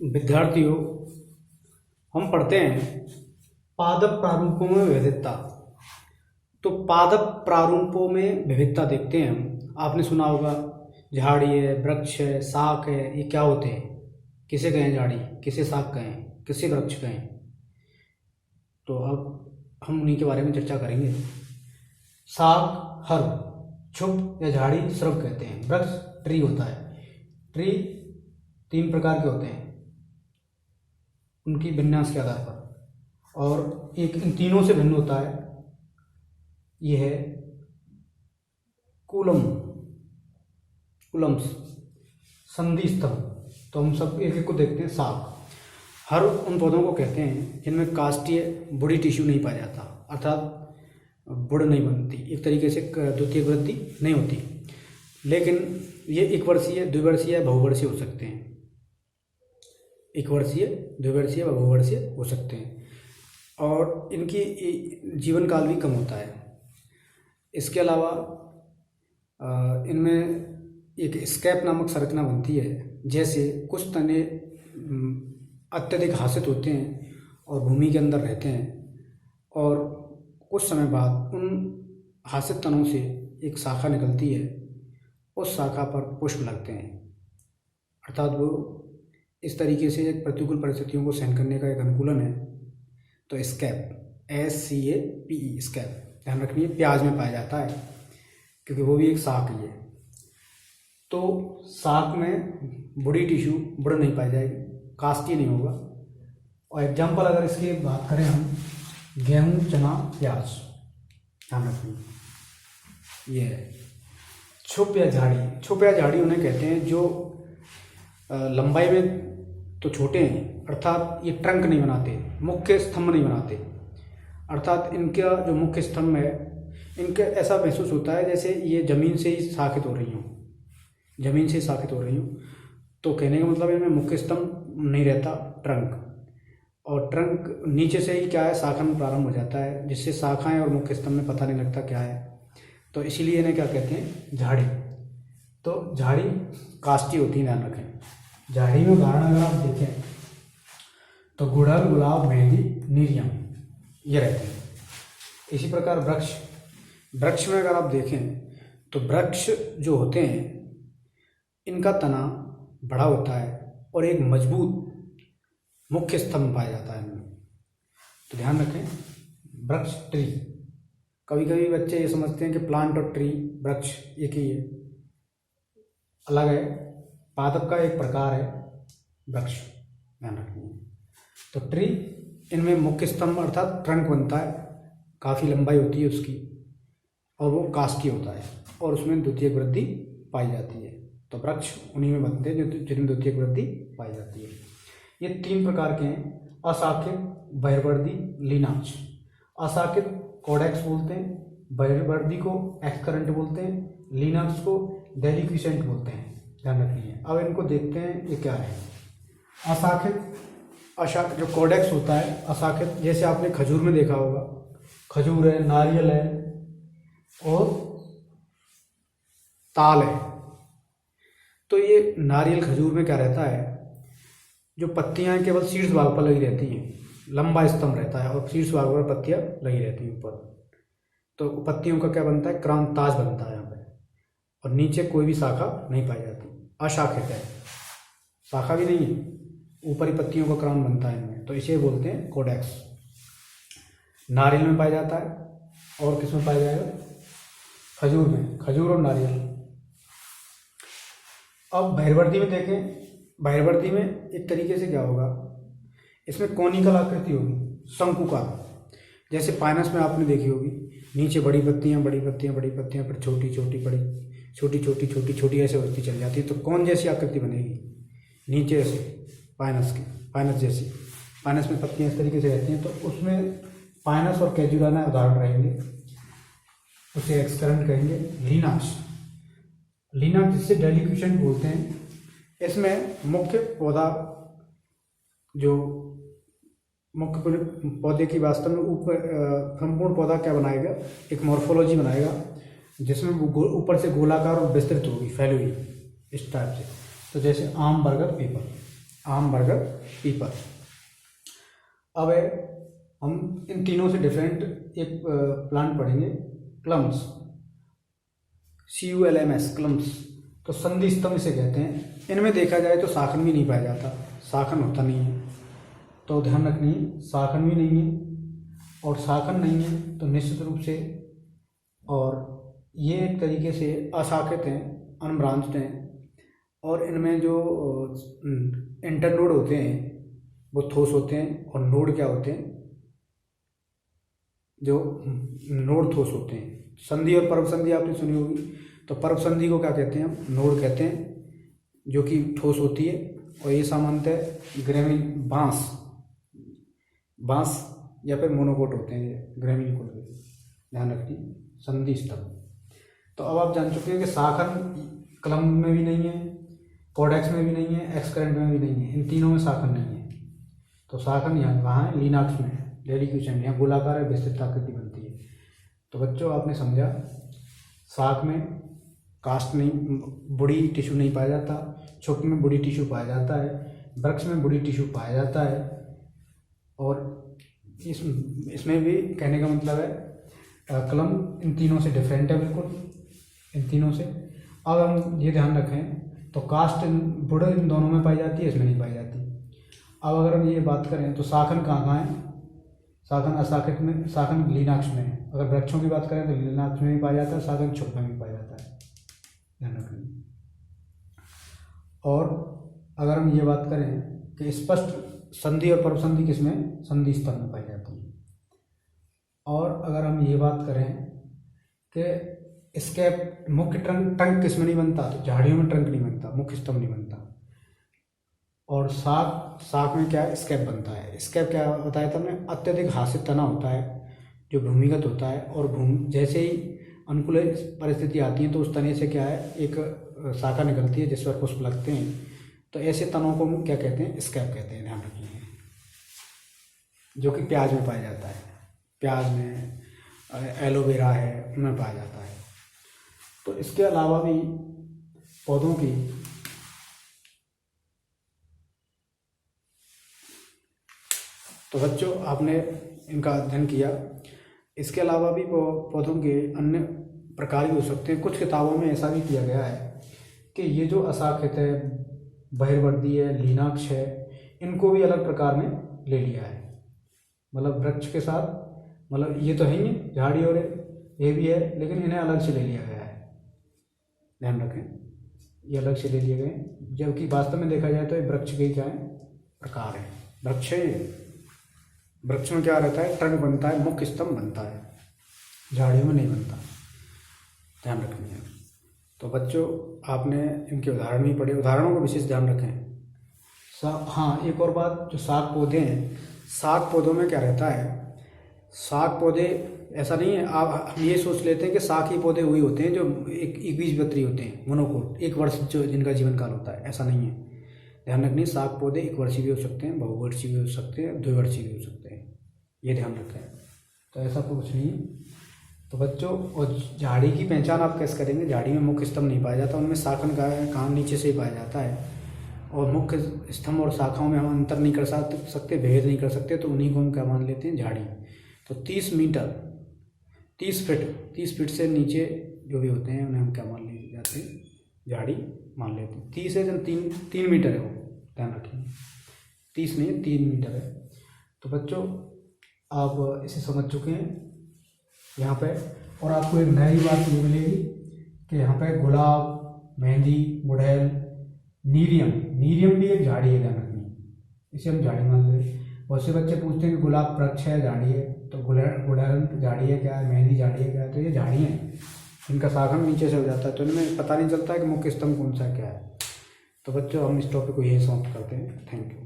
विद्यार्थियों, हम पढ़ते हैं पादप प्रारूपों में विविधता। तो पादप प्रारूपों में विविधता देखते हैं हम। आपने सुना होगा झाड़ी है, वृक्ष है, शाख है, ये क्या होते हैं? किसे कहें झाड़ी, किसे शाख कहें, किसे वृक्ष कहें? तो अब हम उन्हीं के बारे में चर्चा करेंगे। शाख हर, छुप या झाड़ी श्रव कहते हैं। वृक्ष ट्री होता है। ट्री 3 प्रकार के होते हैं उनकी विन्यास के आधार पर, और एक इन तीनों से भिन्न होता है, ये है कुलम्स संधि स्तंभ। तो हम सब एक एक को देखते हैं। शाख हर उन पौधों को कहते हैं जिनमें काष्ठीय बुडी टिश्यू नहीं पाया जाता, अर्थात बुड नहीं बनती, एक तरीके से द्वितीयक वृद्धि नहीं होती, लेकिन ये एक वर्षीय, द्विवर्षीय या बहुवर्षीय हो सकते हैं। एक वर्षीय, द्विवर्षीय व बहुवर्षीय हो सकते हैं, और इनकी जीवन काल भी कम होता है। इसके अलावा इनमें एक स्कैप नामक संरचना बनती है। जैसे कुछ तने अत्यधिक हासित होते हैं और भूमि के अंदर रहते हैं, और कुछ समय बाद उन हासित तनों से एक शाखा निकलती है, उस शाखा पर पुष्प लगते हैं, अर्थात वो इस तरीके से एक प्रतिकूल परिस्थितियों को सहन करने का एक अनुकूलन है। तो स्कैप, SCAPE, स्कैप ध्यान रखिए, प्याज में पाया जाता है क्योंकि वो भी एक शाख ही है। तो शाख में बुडी टिश्यू बुड नहीं पाई जाएगी, काष्ठीय नहीं होगा। और एग्जाम्पल अगर इसकी बात करें हम, गेहूँ, चना, प्याज, ध्यान रखिए ये है। छुप या झाड़ी, छुप या झाड़ी उन्हें कहते हैं जो लंबाई में तो छोटे हैं, अर्थात ये ट्रंक नहीं बनाते, मुख्य स्तंभ नहीं बनाते, अर्थात इनका जो मुख्य स्तंभ है, इनका ऐसा महसूस होता है जैसे ये ज़मीन से ही शाखित हो रही हूँ, ज़मीन से ही शाखित हो रही हूँ। तो कहने का मतलब इनमें मुख्य स्तंभ नहीं रहता, ट्रंक, और ट्रंक नीचे से ही क्या है, शाखा में प्रारंभ हो जाता है, जिससे शाखाएं और मुख्य स्तंभ में पता नहीं लगता क्या है। तो इसीलिए इन्हें क्या कहते हैं, झाड़ी। तो झाड़ी काष्ठीय होती है, ध्यान रखें। झाड़ी में उदाहरण अगर आप देखें तो गुड़हल, गुलाब, मेहंदी, नीरियम ये रहते हैं। इसी प्रकार वृक्ष में अगर आप देखें तो वृक्ष जो होते हैं इनका तना बड़ा होता है और एक मजबूत मुख्य स्तंभ पाया जाता है इनमें। तो ध्यान रखें, वृक्ष, ट्री। कभी कभी बच्चे ये समझते हैं कि प्लांट और ट्री, वृक्ष एक ही है, अलग है। पादप का एक प्रकार है वृक्ष, ध्यान रखिए। तो ट्री, इनमें मुख्य स्तंभ अर्थात ट्रंक बनता है, काफ़ी लंबाई होती है उसकी, और वो काष्ठीय होता है, और उसमें द्वितीयक वृद्धि पाई जाती है। तो वृक्ष उन्हीं में बनते हैं जिनमें द्वितीयक वृद्धि पाई जाती है। ये 3 प्रकार के हैं, अशाखित, बहिर्वर्धी, लिनाक्स। अशाखित कोडेक्स बोलते हैं, बहिर्वर्धी को एक्सकरेंट बोलते हैं, लिनाक्स को डेलिक्विसेंट बोलते हैं, ध्यान रखिए। अब इनको देखते हैं ये क्या है। अशाखित जो कोडेक्स होता है अशाखित, जैसे आपने खजूर में देखा होगा, खजूर है, नारियल है और ताल है। तो ये नारियल, खजूर में क्या रहता है, जो पत्तियां केवल शीर्ष भाग पर लगी रहती हैं, लंबा स्तंभ रहता है और शीर्ष भाग पर पत्तियां लगी रहती हैं ऊपर। तो पत्तियों का क्या बनता है, क्रांत, ताज बनता है यहाँ पे, और नीचे कोई भी शाखा नहीं पाई जाती। अशाखित है, शाखा भी नहीं है, ऊपरी पत्तियों का क्राउन बनता है इनमें, तो इसे बोलते हैं कोडेक्स। नारियल में पाया जाता है, और किस में पाया जाएगा, खजूर में, खजूर और नारियल। अब बहिर्वर्धी में देखें, बहिर्वर्धी में एक तरीके से क्या होगा, इसमें कोनिकल आकृति होगी, शंकुकार, जैसे पाइनस में आपने देखी होगी, नीचे बड़ी पत्तियां, बड़ी पत्तियां, बड़ी पत्तियां, फिर छोटी छोटी, बड़ी छोटी छोटी, छोटी छोटी, ऐसे होती चली जाती है। तो कौन जैसी आकृति बनेगी, नीचे ऐसे पाइनस जैसी, पाइनस में पत्तियां इस तरीके से रहती हैं। तो उसमें पाइनस और कैजुराना उदाहरण रहेंगे, उसे एक्सकरेंट कहेंगे। लिनाक्स, जिससे डेलिक्विसेंट बोलते हैं, इसमें मुख्य पौधा, जो मुख्य पौधे की वास्तव में ऊपर संपूर्ण पौधा क्या बनाएगा, एक मॉर्फोलॉजी बनाएगा, जिसमें ऊपर से गोलाकार और विस्तृत होगी, फैली हुई इस टाइप से। तो जैसे आम, बरगद, पीपल, आम, बरगद, पीपल। अब है हम इन तीनों से डिफरेंट एक प्लांट पढ़ेंगे, क्लम्स, CULMS, क्लम्स। तो संधि स्तंभ इसे कहते हैं। इनमें देखा जाए तो शाखन भी नहीं पाया जाता, शाखन होता नहीं है, तो ध्यान रखनी शाखन भी नहीं है। और शाखन नहीं है तो निश्चित रूप से, और ये एक तरीके से अशाखित हैं, अनब्रांच्ड हैं। और इनमें जो इंटरनोड होते हैं वो ठोस होते हैं, और नोड क्या होते हैं, जो नोड ठोस होते हैं। संधि और पर्व संधि आपने सुनी होगी, तो पर्व संधि को क्या कहते हैं हम, नोड कहते हैं, जो कि ठोस होती है। और ये सामान्यतः ग्रेमिल बांस या फिर मोनोकोट होते हैं, ये ग्रेमिल कुल के, ध्यान रखिए, संधि स्तंभ। तो अब आप जान चुके हैं कि शाखन क्लम में भी नहीं है, कोडेक्स में भी नहीं है, एक्सकरेंट में भी नहीं है, इन तीनों में शाखन नहीं है। तो शाखन यहाँ कहाँ है, लिनाक्स में है, डेलिक्यूशन, यहाँ गोलाकार है, विस्तृत आकृति बनती है। तो बच्चों आपने समझा, शाख में कास्ट नहीं, बॉडी टिश्यू नहीं पाया जाता, छुक में बॉडी टिश्यू पाया जाता है, वृक्ष में बॉडी टिश्यू पाया जाता है। और इसमें भी कहने का मतलब है क्लम इन तीनों से डिफरेंट है, बिल्कुल इन तीनों से। अब हम ये ध्यान रखें तो कास्ट बुढ़ इन दोनों में पाई जाती है, इसमें नहीं पाई जाती। अब अगर हम ये बात करें तो शाखन कहाँ कहाँ है, शाखन अशाखित में, शाखन लिनाक्स में है। अगर वृक्षों की बात करें तो लिनाक्स में भी पाया जाता है, शाखन छुप में भी पाया जाता है, ध्यान रखें। और अगर हम ये बात करें कि स्पष्ट संधि और पर्व संधि किसमें, संधि स्तंभ में पाई जाती है। और अगर हम ये बात करें कि स्कैप मुख्य ट्रंक किसमें नहीं बनता, तो झाड़ियों में ट्रंक नहीं बनता, मुख्य स्तंभ नहीं बनता। और शाख में क्या है, स्कैप बनता है। स्कैप क्या बताया था हमने, अत्यधिक हाशित तना होता है जो भूमिगत होता है, और जैसे ही अनुकूल परिस्थिति आती है तो उस तने से क्या है, एक शाखा निकलती है जिस पर पुष्प लगते हैं। तो ऐसे तनों को हम क्या कहते हैं, स्कैप कहते हैं, ध्यान रखिए, जो कि प्याज में पाया जाता है, प्याज में, एलोवेरा है, उनमें पाया जाता है। तो इसके अलावा भी पौधों की तो बच्चों आपने इनका अध्ययन किया। इसके अलावा भी पौधों के अन्य प्रकार भी हो सकते हैं। कुछ किताबों में ऐसा भी किया गया है कि ये जो अशाखित है, बहिर्वर्धी है, लिनाक्स है, इनको भी अलग प्रकार में ले लिया है। मतलब वृक्ष के साथ, मतलब ये तो है ही झाड़ी और ये भी है, लेकिन इन्हें अलग से ले लिया गया है, ध्यान रखें, ये अलग से ले लिए गए। जबकि वास्तव में देखा जाए तो ये वृक्ष के क्या है, प्रकार है, वृक्ष है। वृक्ष में क्या रहता है, ट्रंक बनता है, मुख्य स्तंभ बनता है, झाड़ियों में नहीं बनता, ध्यान रखनी है। तो बच्चों आपने इनके उदाहरण भी पढ़े, उदाहरणों को विशेष ध्यान रखें। हाँ, एक और बात, जो शाक पौधे हैं, शाक पौधों में क्या रहता है, शाक पौधे ऐसा नहीं है, आप हम ये सोच लेते हैं कि शाक ही पौधे वही होते हैं जो एक बीजपत्री होते हैं, मोनोकोट, एक वर्ष जो जिनका जीवन काल होता है, ऐसा नहीं है, ध्यान रखनी। शाक पौधे एक वर्षीय भी हो सकते हैं, बहुवर्षीय भी हो सकते हैं, द्विवर्षीय भी हो सकते हैं, ये ध्यान रखें। तो ऐसा कुछ नहीं है। तो बच्चों, और झाड़ी की पहचान आप कैसे करेंगे, झाड़ी में मुख्य स्तंभ नहीं पाया जाता, उनमें शाखन का काम नीचे से ही पाया जाता है, और मुख्य स्तंभ और शाखाओं में हम अंतर नहीं कर सकते, भेद नहीं कर सकते, तो उन्हीं को हम क्या मान लेते हैं, झाड़ी। तो 30 मीटर, 30 फीट से नीचे जो भी होते हैं उन्हें हम क्या मान ले जाते हैं, झाड़ी मान लेते हैं। 30 है जब 3 मीटर है, वो ध्यान रखिए, 30 नहीं 3 मीटर है। तो बच्चों आप इसे समझ चुके हैं यहाँ पे। और आपको एक नई बात ये मिलेगी कि यहाँ पे गुलाब, मेहंदी, गुड़हल, नीरियम भी एक झाड़ी है, ध्यान रखनी, इसे हम झाड़ी मान लें। बहुत से बच्चे पूछते हैं कि गुलाब वृक्ष है, झाड़ी है, तो गुड़हल झाड़ी है क्या है, मेहंदी झाड़ी है क्या है, तो ये झाड़ी हैं, इनका शाखन नीचे से हो जाता है, तो इनमें पता नहीं चलता है कि मुख्य स्तंभ कौन सा क्या है। तो बच्चों हम इस टॉपिक को यही समाप्त करते हैं। Thank you.